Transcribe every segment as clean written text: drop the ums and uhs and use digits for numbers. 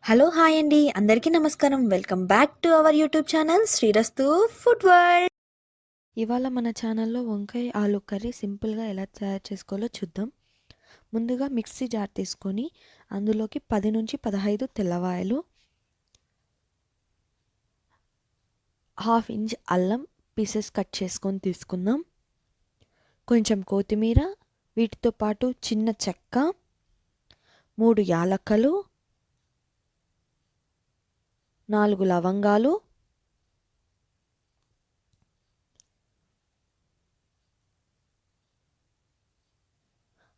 Hello! Hi అండి. అందరికీ నమస్కారం. Welcome back to our YouTube channel Srirastu food world. ఇవాళ మన ఛానల్‌లో వంకాయ ఆలు కర్రీ సింపుల్‌గా ఎలా తయారు చేసుకోవాలో చూద్దాం. ముందుగా మిక్సీ జార్ తీసుకొని అందులోకి 10-15 తెల్లవాయలు, హాఫ్ ఇంచ్ అల్లం పీసెస్ కట్ చేసుకొని తీసుకుందాం. కొంచెం కొత్తిమీర, వీటితో పాటు చిన్న చెక్క, 3 యాలక్కలు, 4 లవంగాలు,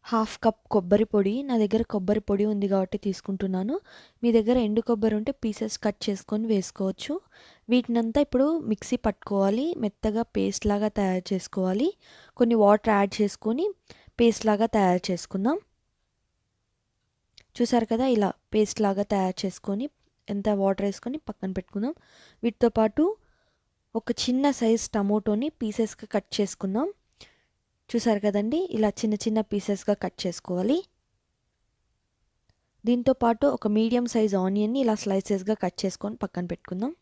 హాఫ్ కప్ కొబ్బరి పొడి. నా దగ్గర కొబ్బరి పొడి ఉంది కాబట్టి తీసుకుంటున్నాను. మీ దగ్గర ఎండు కొబ్బరి ఉంటే పీసెస్ కట్ చేసుకొని వేసుకోవచ్చు. వీటినంతా ఇప్పుడు మిక్సీ పట్టుకోవాలి. మెత్తగా పేస్ట్ లాగా తయారు చేసుకోవాలి. కొన్ని వాటర్ యాడ్ చేసుకొని పేస్ట్ లాగా తయారు చేసుకుందాం. చూసారు కదా, ఇలా పేస్ట్ లాగా తయారు చేసుకొని ఎంత వాటర్ వేసుకొని పక్కన పెట్టుకుందాం. వీటితో పాటు ఒక చిన్న సైజ్ టమోటోని పీసెస్గా కట్ చేసుకుందాం. చూసారు కదండి, ఇలా చిన్న చిన్న పీసెస్గా కట్ చేసుకోవాలి. దీంతో పాటు ఒక మీడియం సైజ్ ఆనియన్ని ఇలా స్లైసెస్గా కట్ చేసుకొని పక్కన పెట్టుకుందాం.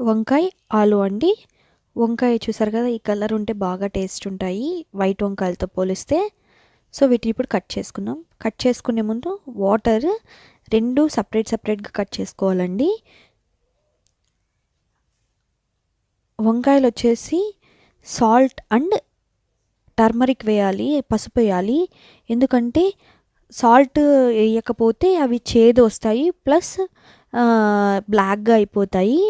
వంకాయ ఆలు అండి. వంకాయ చూసారు కదా, ఈ కలర్ ఉంటే బాగా టేస్ట్ ఉంటాయి వైట్ వంకాయలతో పోలిస్తే. సో వీటిని ఇప్పుడు కట్ చేసుకుందాం. కట్ చేసుకునే ముందు వాటర్ 2 సపరేట్గా కట్ చేసుకోవాలండి. వంకాయలు వచ్చేసి సాల్ట్ అండ్ టర్మరిక్ వేయాలి, పసుపు వేయాలి. ఎందుకంటే సాల్ట్ వేయకపోతే అవి చేదు వస్తాయి, ప్లస్ బ్లాక్గా అయిపోతాయి.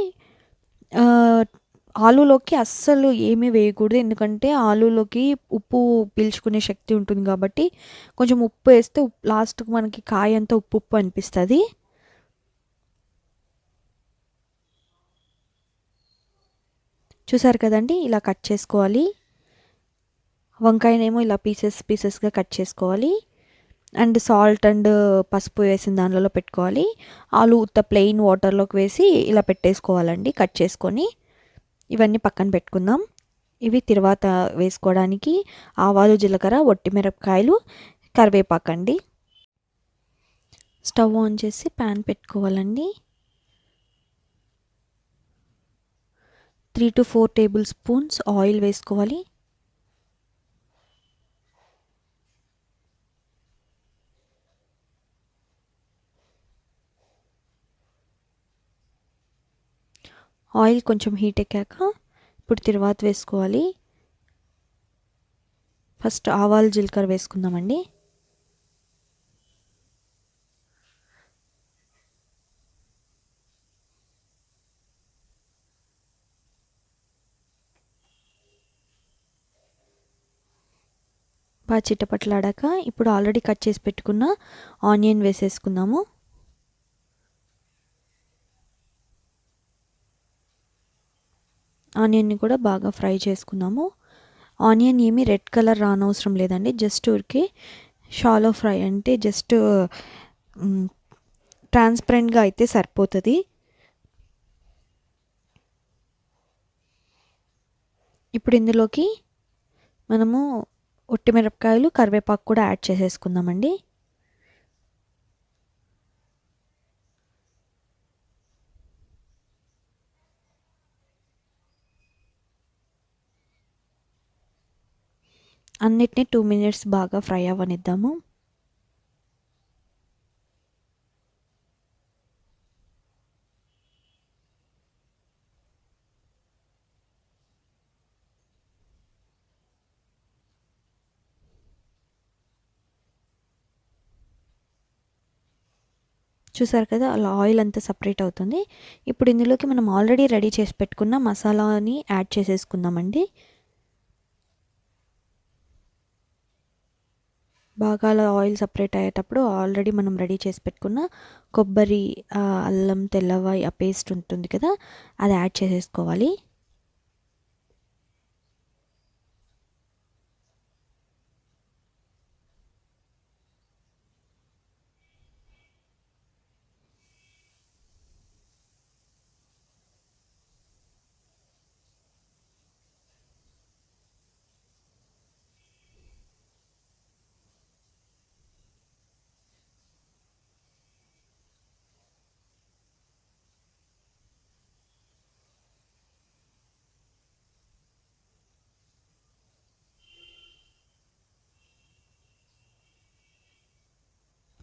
ఆలూలోకి అస్సలు ఏమీ వేయకూడదు, ఎందుకంటే ఆలూలోకి ఉప్పు పీల్చుకునే శక్తి ఉంటుంది కాబట్టి కొంచెం ఉప్పు వేస్తే లాస్ట్కి మనకి కాయ అంతా ఉప్పు ఉప్పు అనిపిస్తుంది. చూసారు కదండి, ఇలా కట్ చేసుకోవాలి. వంకాయనేమో ఇలా పీసెస్గా కట్ చేసుకోవాలి. అండ్ సాల్ట్ అండ్ పసుపు వేసిన దానిలో పెట్టుకోవాలి. ఆలు ఉత్త ప్లెయిన్ వాటర్లోకి వేసి ఇలా పెట్టేసుకోవాలండి కట్ చేసుకొని. ఇవన్నీ పక్కన పెట్టుకుందాం. ఇవి తర్వాత వేసుకోవడానికి ఆవాలు, జీలకర్ర, ఒట్టిమిరపకాయలు, కరివేపాకండి. స్టవ్ ఆన్ చేసి ప్యాన్ పెట్టుకోవాలండి. 3 to 4 టేబుల్ స్పూన్స్ ఆయిల్ వేసుకోవాలి. ఆయిల్ కొంచెం హీట్ ఎక్కాక ఇప్పుడు తర్వాత వేసుకోవాలి. ఫస్ట్ ఆవాలు, జీలకర్ర వేసుకుందామండి. బాగా చిట్టపట్లాడాక ఇప్పుడు ఆల్రెడీ కట్ చేసి పెట్టుకున్న ఆనియన్ వేసేసుకుందాము. ఆనియన్ని కూడా బాగా ఫ్రై చేసుకుందాము. ఆనియన్ ఏమీ రెడ్ కలర్ రానవసరం లేదండి, జస్ట్ ఊరికే షాలో ఫ్రై, అంటే జస్ట్ ట్రాన్స్పరెంట్గా అయితే సరిపోతుంది. ఇప్పుడు ఇందులోకి మనము ఒట్టిమిరపకాయలు, కరివేపాకు కూడా యాడ్ చేసేసుకుందామండి. అన్నిటిని 2 minutes బాగా ఫ్రై అవ్వనిద్దాము. చూసారు కదా, అలా ఆయిల్ అంతా సపరేట్ అవుతుంది. ఇప్పుడు ఇందులోకి మనం ఆల్రెడీ రెడీ చేసి పెట్టుకున్న మసాలాని యాడ్ చేసేసుకుందామండి. బాగా అలా ఆయిల్ సపరేట్ అయ్యేటప్పుడు ఆల్రెడీ మనం రెడీ చేసి పెట్టుకున్న కొబ్బరి, అల్లం, తెల్లవాయి ఆ పేస్ట్ ఉంటుంది కదా, అది యాడ్ చేసేసుకోవాలి.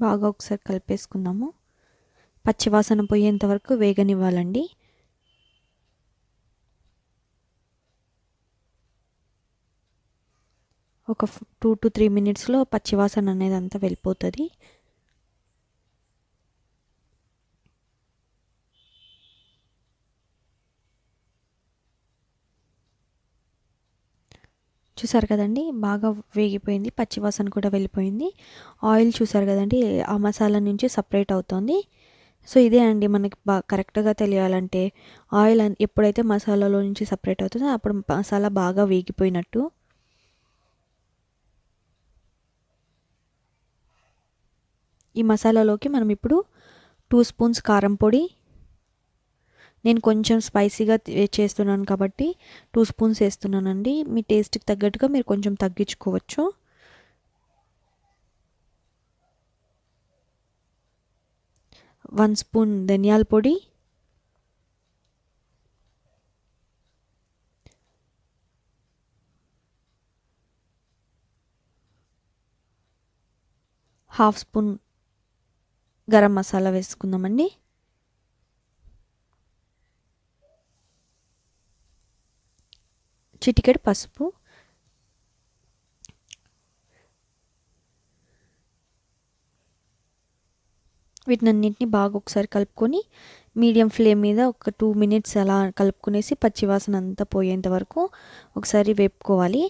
బాగా ఒకసారి కలిపేసుకుందాము. పచ్చివాసన పోయేంత వరకు వేగనివ్వాలండి. ఒక 2 to 3 మినిట్స్లో పచ్చివాసన అనేది అంతా వెళ్ళిపోతుంది. చూసారు కదండి, బాగా వేగిపోయింది, పచ్చివాసన కూడా వెళ్ళిపోయింది. ఆయిల్ చూసారు కదండి, ఆ మసాలా నుంచి సపరేట్ అవుతుంది. సో ఇదే అండి మనకి కరెక్ట్గా తెలియాలంటే, ఆయిల్ ఎప్పుడైతే మసాలాలో నుంచి సపరేట్ అవుతుందో అప్పుడు మసాలా బాగా వేగిపోయినట్టు. ఈ మసాలాలోకి మనం ఇప్పుడు 2 స్పూన్స్ కారం పొడి, నేను కొంచెం స్పైసీగా చేస్తున్నాను కాబట్టి 2 స్పూన్స్ వేస్తున్నానండి. మీ టేస్ట్కి తగ్గట్టుగా మీరు కొంచెం తగ్గించుకోవచ్చు. వన్ స్పూన్ ధనియాల పొడి, హాఫ్ స్పూన్ గరం మసాలా వేసుకుందామండి. చిటికెడు పసుపు, వీటినన్నింటినీ బాగా ఒకసారి కలుపుకొని మీడియం ఫ్లేమ్ మీద ఒక 2 మినిట్స్ అలా కలుపుకునేసి పచ్చివాసన అంతా పోయేంత వరకు ఒకసారి వేపుకోవాలి.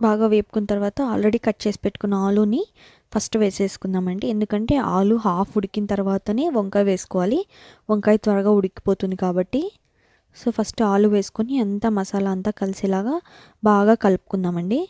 బాగా వేపుకున్న తర్వాత ఆల్రెడీ కట్ చేసి పెట్టుకున్న ఆలూని ఫస్ట్ వేసేసుకుందామండి. ఎందుకంటే ఆలు హాఫ్ ఉడికిన తర్వాతనే వంకాయ వేసుకోవాలి, వంకాయ త్వరగా ఉడికిపోతుంది కాబట్టి. సో ఫస్ట్ ఆలు వేసుకొని అంతా మసాలా అంతా కలిసేలాగా బాగా కలుపుకుందామండి.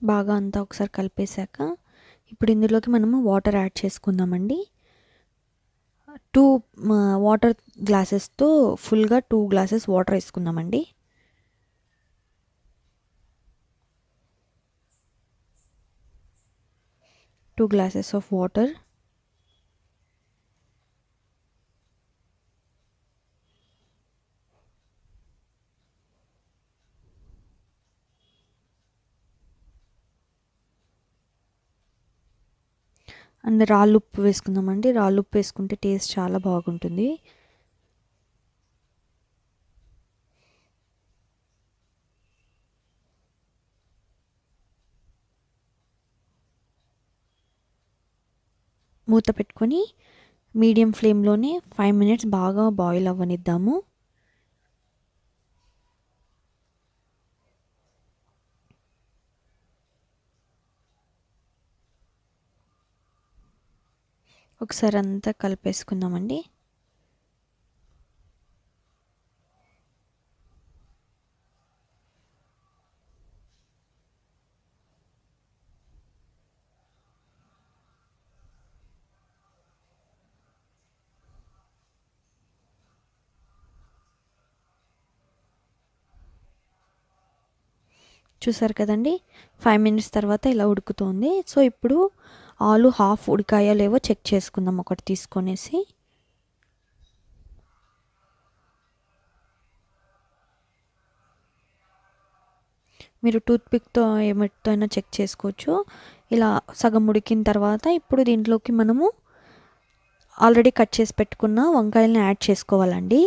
బాగా అంతా ఒకసారి కలిపేశాక ఇప్పుడు ఇందులోకి మనము వాటర్ యాడ్ చేసుకుందామండి. 2 వాటర్ గ్లాసెస్తో ఫుల్గా 2 గ్లాసెస్ వాటర్ వేసుకుందామండి. Two glasses of water. And రాళ్ళుప్పు వేసుకుందామండి. రాళ్ళుప్పు వేసుకుంటే టేస్ట్ చాలా బాగుంటుంది. మూత పెట్టుకొని మీడియం ఫ్లేమ్లోనే 5 మినిట్స్ బాగా బాయిల్ అవ్వనిద్దాము. ఒకసారి అంతా కలిపేసుకుందామండి. చూసారు కదండి, 5 మినిట్స్ తర్వాత ఇలా ఉడుకుతోంది. సో ఇప్పుడు ఆలు హాఫ్ ఉడికాయో లేవో చెక్ చేసుకుందాం ఒకటి తీసుకొనేసి. మీరు టూత్పిక్తో ఏమిటితో అయినా చెక్ చేసుకోవచ్చు. ఇలా సగం ఉడికిన తర్వాత ఇప్పుడు దీంట్లోకి మనము ఆల్రెడీ కట్ చేసి పెట్టుకున్న వంకాయలను యాడ్ చేసుకోవాలండి.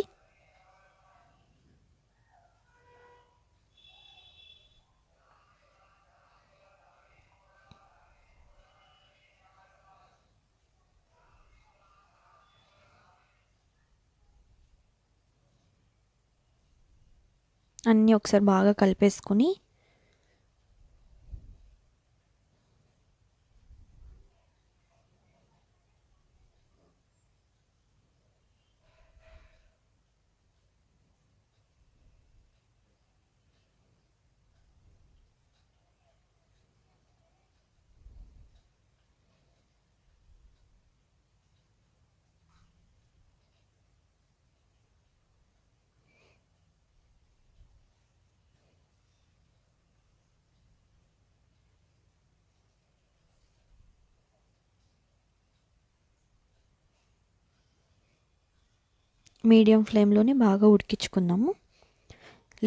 అన్నీ ఒకసారి బాగా కలిపేసుకొని మీడియం ఫ్లేమ్లోనే బాగా ఉడికించుకుందాము.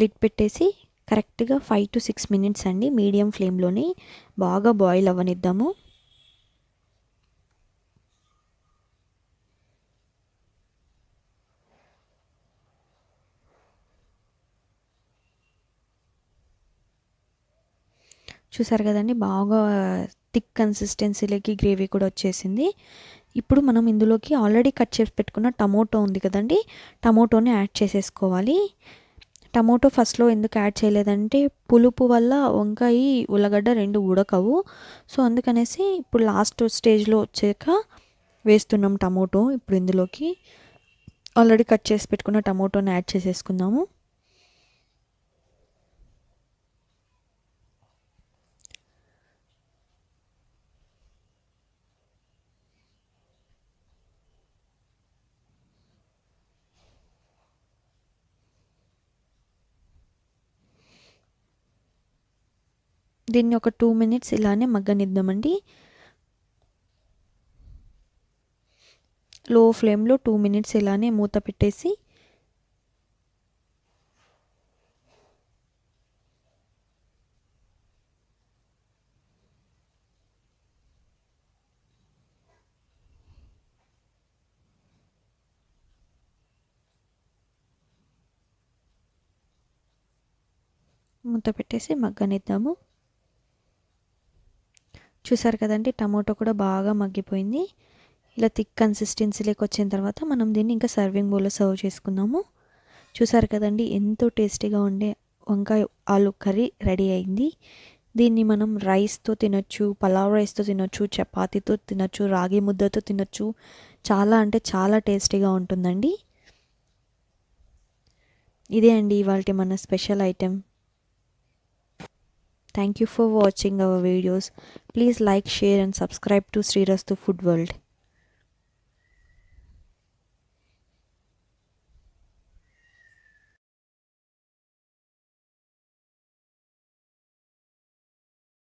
లిడ్ పెట్టేసి కరెక్ట్గా 5 to 6 మినిట్స్ అండి మీడియం ఫ్లేమ్లోనే బాగా బాయిల్ అవ్వనిద్దాము. చూసారు కదండి, బాగా థిక్ కన్సిస్టెన్సీలోకి గ్రేవీ కూడా వచ్చేసింది. ఇప్పుడు మనం ఇందులోకి ఆల్రెడీ కట్ చేసి పెట్టుకున్న టమోటో ఉంది కదండి, టమోటోని యాడ్ చేసేసుకోవాలి. టమోటో ఫస్ట్లో ఎందుకు యాడ్ చేయలేదంటే పులుపు వల్ల వంకాయ ఉల్లగడ్డ రెండు ఉడకవు. సో అందుకనేసి ఇప్పుడు లాస్ట్ స్టేజ్లో వచ్చాక వేస్తున్నాం టమోటో. ఇప్పుడు ఇందులోకి ఆల్రెడీ కట్ చేసి పెట్టుకున్న టమోటోని యాడ్ చేసేసుకుందాము. దీన్ని ఒక 2 మినిట్స్ ఇలానే మగ్గనిద్దామండి. లో ఫ్లేమ్లో 2 మినిట్స్ ఇలానే మూత పెట్టేసి మగ్గనిద్దాము. చూసారు కదండి, టమాటో కూడా బాగా మగ్గిపోయింది. ఇలా థిక్ కన్సిస్టెన్సీలోకి వచ్చిన తర్వాత మనం దీన్ని ఇంకా సర్వింగ్ బౌల్లో సర్వ్ చేసుకుందాము. చూసారు కదండి, ఎంతో టేస్టీగా ఉండే వంకాయ ఆలు కర్రీ రెడీ అయింది. దీన్ని మనం రైస్తో తినొచ్చు, పలావ్ రైస్తో తినొచ్చు, చపాతీతో తినొచ్చు, రాగి ముద్దతో తినొచ్చు. చాలా అంటే చాలా టేస్టీగా ఉంటుందండి. ఇదే అండి ఇవాల్టి మన special item. Thank you for watching our videos. Please like, share and subscribe to Srirastu Food World.